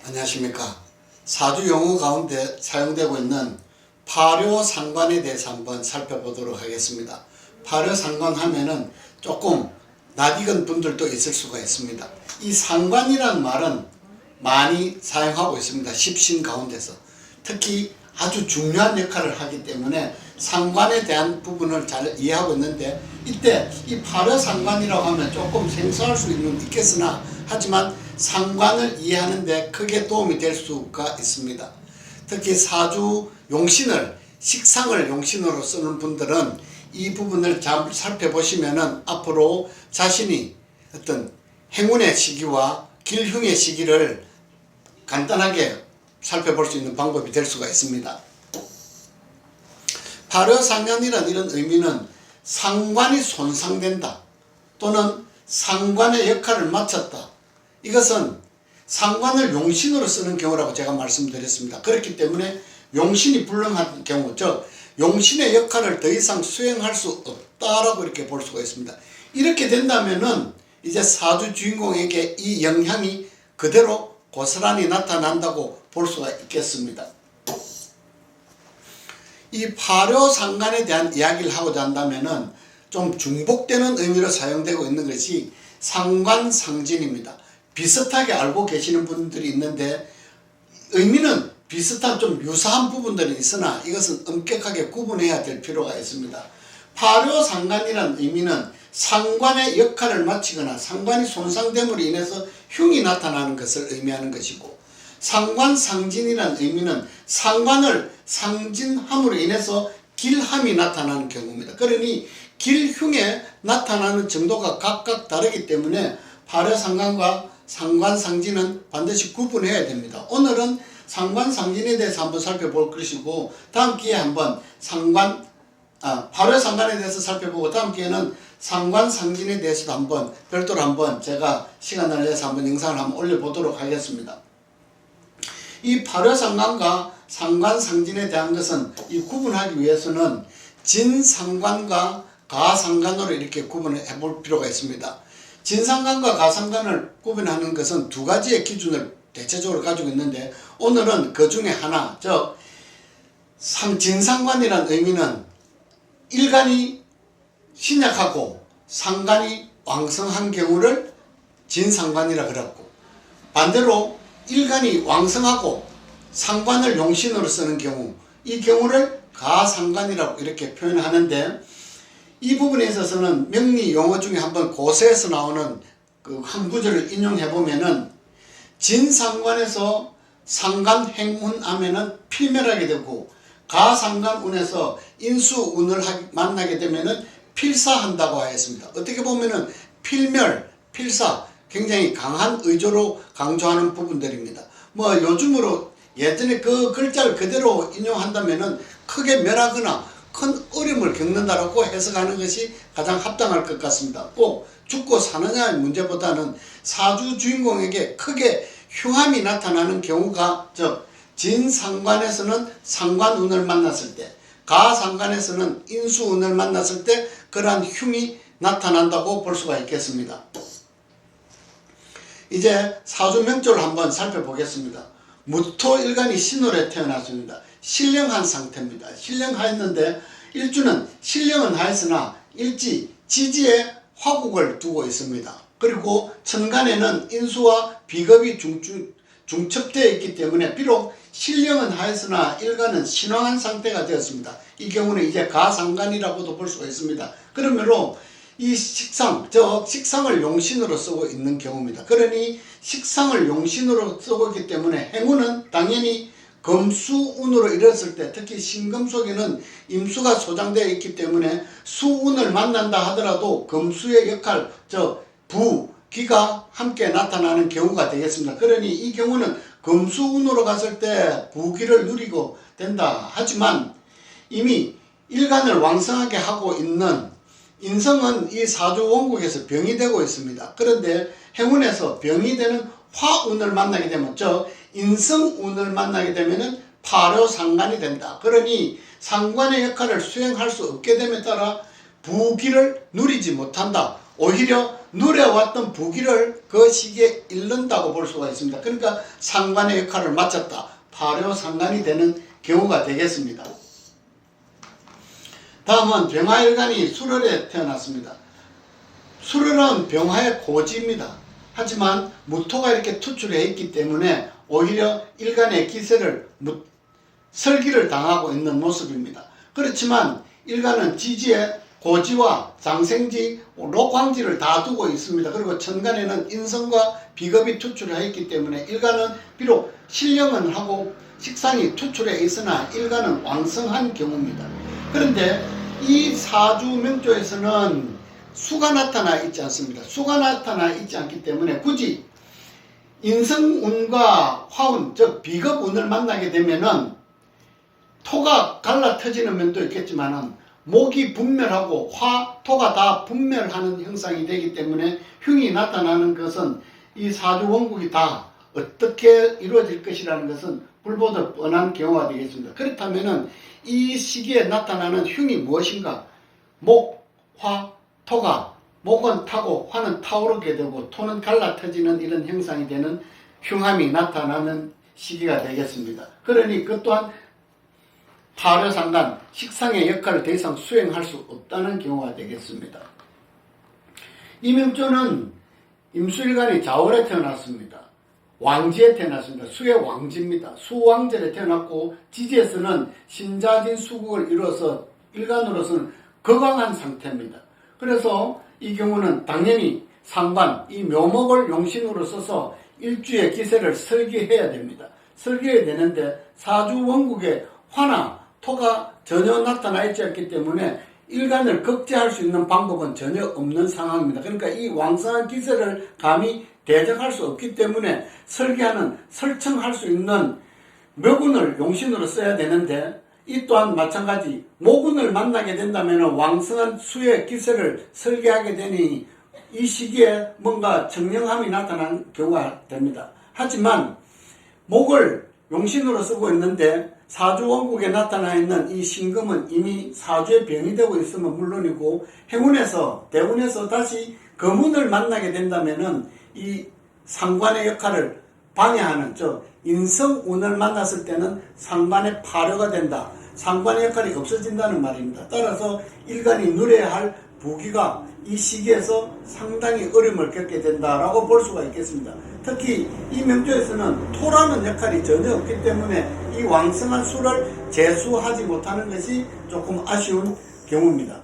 안녕하십니까. 사주 용어 가운데 사용되고 있는 파묘상관에 대해서 한번 살펴보도록 하겠습니다. 파묘상관 하면은 조금 낯익은 분들도 있을 수가 있습니다. 이 상관이라는 말은 많이 사용하고 있습니다. 십신 가운데서. 특히 아주 중요한 역할을 하기 때문에 상관에 대한 부분을 잘 이해하고 있는데, 이때 이 파묘상관이라고 하면 조금 생소할 수 있겠으나 하지만 상관을 이해하는 데 크게 도움이 될 수가 있습니다. 특히 사주 용신을, 식상을 용신으로 쓰는 분들은 이 부분을 잘 살펴보시면은 앞으로 자신이 어떤 행운의 시기와 길흉의 시기를 간단하게 살펴볼 수 있는 방법이 될 수가 있습니다. 파묘상관이라는 이런 의미는 상관이 손상된다 또는 상관의 역할을 마쳤다, 이것은 상관을 용신으로 쓰는 경우라고 제가 말씀드렸습니다. 그렇기 때문에 용신이 불능한 경우, 즉 용신의 역할을 더 이상 수행할 수 없다라고 이렇게 볼 수가 있습니다. 이렇게 된다면은 이제 사주 주인공에게 이 영향이 그대로 고스란히 나타난다고 볼 수가 있겠습니다. 이 파묘상관에 대한 이야기를 하고자 한다면은 좀 중복되는 의미로 사용되고 있는 것이 상관상진입니다. 비슷하게 알고 계시는 분들이 있는데 의미는 비슷한 좀 유사한 부분들이 있으나 이것은 엄격하게 구분해야 될 필요가 있습니다. 파묘상관이라는 의미는 상관의 역할을 마치거나 상관이 손상됨으로 인해서 흉이 나타나는 것을 의미하는 것이고, 상관상진이라는 의미는 상관을 상진함으로 인해서 길함이 나타나는 경우입니다. 그러니 길흉에 나타나는 정도가 각각 다르기 때문에 파묘상관과 상관상진은 반드시 구분해야 됩니다. 오늘은 상관상진에 대해서 한번 살펴볼 것이고, 다음 기회에 한번 파묘상관에 대해서 살펴보고, 다음 기회에는 상관상진에 대해서도 한번 별도로 한번 제가 시간을 내서 한번 영상을 한번 올려보도록 하겠습니다. 이 파묘상관과 상관상진에 대한 것은 이 구분하기 위해서는 진상관과 가상관으로 이렇게 구분을 해볼 필요가 있습니다. 진상관과 가상관을 구분하는 것은 두 가지의 기준을 대체적으로 가지고 있는데, 오늘은 그 중에 하나, 즉 진상관이라는 의미는 일간이 신약하고 상관이 왕성한 경우를 진상관이라 그랬고, 반대로 일간이 왕성하고 상관을 용신으로 쓰는 경우, 이 경우를 가상관이라고 이렇게 표현하는데, 이 부분에 있어서는 명리 용어 중에 한번 고세에서 나오는 그 한 구절을 인용해 보면은, 진상관에서 상관행운하면은 필멸하게 되고, 가상관운에서 인수운을 만나게 되면은 필사한다고 하였습니다. 어떻게 보면은 필멸, 필사 굉장히 강한 의조로 강조하는 부분들입니다. 뭐 요즘으로 예전에 그 글자를 그대로 인용한다면은 크게 멸하거나 큰 어려움을 겪는다라고 해석하는 것이 가장 합당할 것 같습니다. 꼭 죽고 사느냐의 문제보다는 사주 주인공에게 크게 흉함이 나타나는 경우가, 즉 진상관에서는 상관운을 만났을 때, 가상관에서는 인수운을 만났을 때 그러한 흉이 나타난다고 볼 수가 있겠습니다. 이제 사주 명조를 한번 살펴보겠습니다. 무토일간이 신월에 태어났습니다. 신령한 상태입니다. 신령하였는데 일주는 신령은 하였으나 일지, 지지에 화국을 두고 있습니다. 그리고 천간에는 인수와 비겁이 중첩되어 있기 때문에 비록 신령은 하였으나 일간은 신왕한 상태가 되었습니다. 이 경우는 이제 가상관이라고도 볼 수가 있습니다. 그러므로 이 식상, 즉 식상을 용신으로 쓰고 있는 경우입니다. 그러니 식상을 용신으로 쓰고 있기 때문에 행운은 당연히 금수운으로 이뤘을 때, 특히 신금속에는 임수가 소장되어 있기 때문에 수운을 만난다 하더라도 금수의 역할, 즉 부, 기가 함께 나타나는 경우가 되겠습니다. 그러니 이 경우는 금수운으로 갔을 때 부기를 누리고 된다. 하지만 이미 일간을 왕성하게 하고 있는 인성은 이 사주 원국에서 병이 되고 있습니다. 그런데 행운에서 병이 되는 화운을 만나게 되면, 즉 인성운을 만나게 되면은 파묘상관이 된다. 그러니 상관의 역할을 수행할 수 없게 됨에 따라 부기를 누리지 못한다. 오히려 누려왔던 부귀를 그 시기에 잃는다고 볼 수가 있습니다. 그러니까 상관의 역할을 마쳤다. 파묘상관이 되는 경우가 되겠습니다. 다음은 병화일간이 수월에 태어났습니다. 수월은 병화의 고지입니다. 하지만 무토가 이렇게 투출해 있기 때문에 오히려 일간의 기세를 설기를 당하고 있는 모습입니다. 그렇지만 일간은 지지에 고지와 장생지, 록황지를 다 두고 있습니다. 그리고 천간에는 인성과 비겁이 투출해 있기 때문에 일간은 비록 신령은 하고 식상이 투출해 있으나 일간은 왕성한 경우입니다. 그런데 이 사주명조에서는 수가 나타나 있지 않습니다. 수가 나타나 있지 않기 때문에 굳이 인성운과 화운, 즉 비겁운을 만나게 되면은 토가 갈라터지는 면도 있겠지만은 목이 분멸하고 토가 다 분멸하는 형상이 되기 때문에 흉이 나타나는 것은 이 사주 원국이 다 어떻게 이루어질 것이라는 것은 불보듯 뻔한 경우가 되겠습니다. 그렇다면은 이 시기에 나타나는 흉이 무엇인가? 목, 화, 토가 목은 타고 화는 타오르게 되고 토는 갈라터지는 이런 형상이 되는 흉함이 나타나는 시기가 되겠습니다. 그러니 그 또한 파묘상관, 식상의 역할을 더 이상 수행할 수 없다는 경우가 되겠습니다. 이 명조는 임수일간이 자월에 태어났습니다. 왕지에 태어났습니다. 수의 왕지입니다. 수왕절에 태어났고 지지에서는 신자진 수국을 이루어서 일간으로서는 거강한 상태입니다. 그래서 이 경우는 당연히 상관, 이 묘목을 용신으로 써서 일주의 기세를 설계해야 됩니다. 설계해야 되는데 사주 원국에 화나 토가 전혀 나타나 있지 않기 때문에 일간을 극제할 수 있는 방법은 전혀 없는 상황입니다. 그러니까 이 왕성한 기세를 감히 대적할 수 없기 때문에 설청할 수 있는 묘군을 용신으로 써야 되는데 이 또한 마찬가지 모군을 만나게 된다면 왕성한 수의 기세를 설계하게 되니 이 시기에 뭔가 청량함이 나타난 경우가 됩니다. 하지만 목을 용신으로 쓰고 있는데 사주 원국에 나타나 있는 이 신금은 이미 사주에 병이 되고 있으면 물론이고 행운에서 대운에서 다시 거문을 만나게 된다면은 이 상관의 역할을 방해하는 즉 인성운을 만났을 때는 상관의 파묘가 된다. 상관의 역할이 없어진다는 말입니다. 따라서 일간이 누려야 할 부귀가 이 시기에서 상당히 어려움을 겪게 된다라고 볼 수가 있겠습니다. 특히 이 명조에서는 토라는 역할이 전혀 없기 때문에 이 왕성한 수를 제수하지 못하는 것이 조금 아쉬운 경우입니다.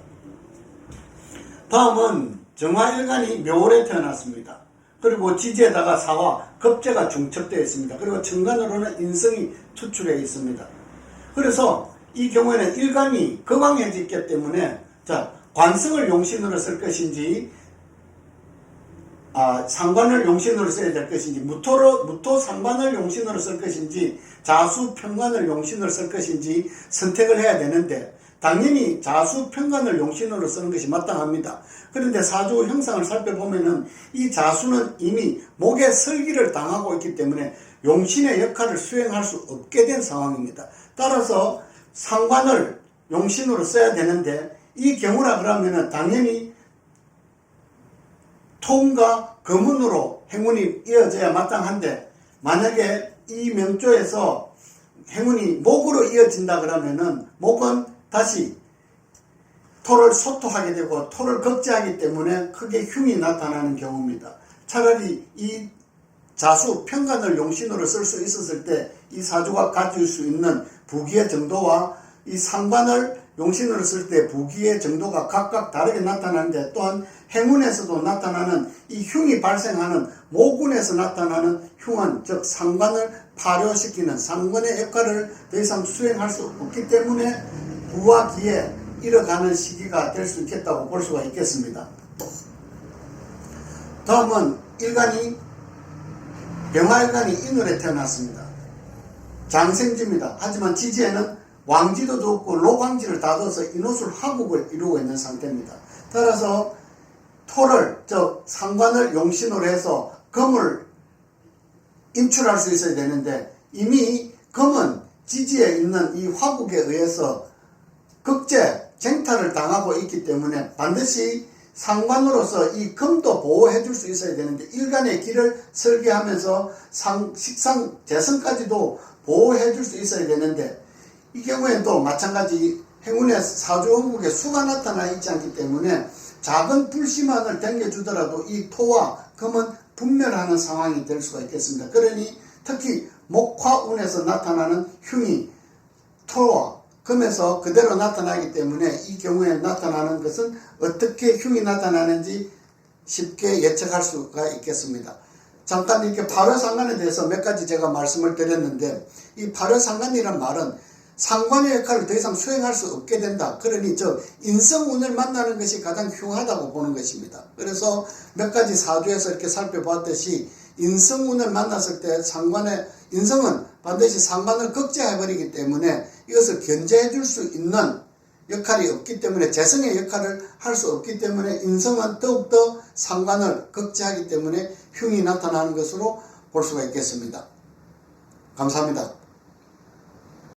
다음은 정화일간이 묘월에 태어났습니다. 그리고 지지에다가 사화, 겁재가 중첩되어 있습니다. 그리고 천간으로는 인성이 투출해 있습니다. 그래서 이 경우에는 일간이 거강해졌기 때문에 관성을 용신으로 쓸 것인지 상관을 용신으로 써야 될 것인지 무토 상관을 용신으로 쓸 것인지 자수 편관을 용신으로 쓸 것인지 선택을 해야 되는데 당연히 자수 편관을 용신으로 쓰는 것이 마땅합니다. 그런데 사주 형상을 살펴보면은 이 자수는 이미 목의 설기를 당하고 있기 때문에 용신의 역할을 수행할 수 없게 된 상황입니다. 따라서 상관을 용신으로 써야 되는데 이 경우라 그러면은 당연히 토운과 거문으로 행운이 이어져야 마땅한데 만약에 이 명조에서 행운이 목으로 이어진다 그러면은 목은 다시 토를 소토하게 되고 토를 극제하기 때문에 크게 흉이 나타나는 경우입니다. 차라리 이 자수 편관을 용신으로 쓸 수 있었을 때 이 사주가 가질 수 있는 부귀의 정도와 이 상관을 용신으로 쓸 때 부귀의 정도가 각각 다르게 나타나는데 또한 행운에서도 나타나는 이 흉이 발생하는 모군에서 나타나는 흉은 즉 상관을 파묘시키는 상관의 역할을 더 이상 수행할 수 없기 때문에 부와 기에 이뤄가는 시기가 될 수 있겠다고 볼 수가 있겠습니다. 다음은 병화일간이 인월에 태어났습니다. 장생지입니다. 하지만 지지에는 왕지도 없고 록왕지를 다 둬서 인호술 하국을 이루고 있는 상태입니다. 따라서 토를 즉 상관을 용신으로 해서 금을 인출할 수 있어야 되는데 이미 금은 지지에 있는 이 화국에 의해서 극제 쟁탈을 당하고 있기 때문에 반드시 상관으로서 이 금도 보호해 줄 수 있어야 되는데 일간의 길을 설계하면서 식상 재성까지도 보호해 줄 수 있어야 되는데 이 경우에는 또 마찬가지 행운의 사주원국에 수가 나타나 있지 않기 때문에 작은 불씨만을 댕겨주더라도 이 토와 금은 분멸하는 상황이 될 수가 있겠습니다. 그러니 특히 목화운에서 나타나는 흉이 토와 금에서 그대로 나타나기 때문에 이 경우에 나타나는 것은 어떻게 흉이 나타나는지 쉽게 예측할 수가 있겠습니다. 잠깐 이렇게 발효상관에 대해서 몇 가지 제가 말씀을 드렸는데 이 발효상관이란 말은 상관의 역할을 더 이상 수행할 수 없게 된다. 그러니 인성운을 만나는 것이 가장 흉하다고 보는 것입니다. 그래서 몇 가지 사주에서 이렇게 살펴봤듯이 인성운을 만났을 때 인성은 반드시 상관을 극제해버리기 때문에 이것을 견제해 줄 수 있는 역할이 없기 때문에 재성의 역할을 할 수 없기 때문에 인성은 더욱더 상관을 극제하기 때문에 흉이 나타나는 것으로 볼 수가 있겠습니다. 감사합니다.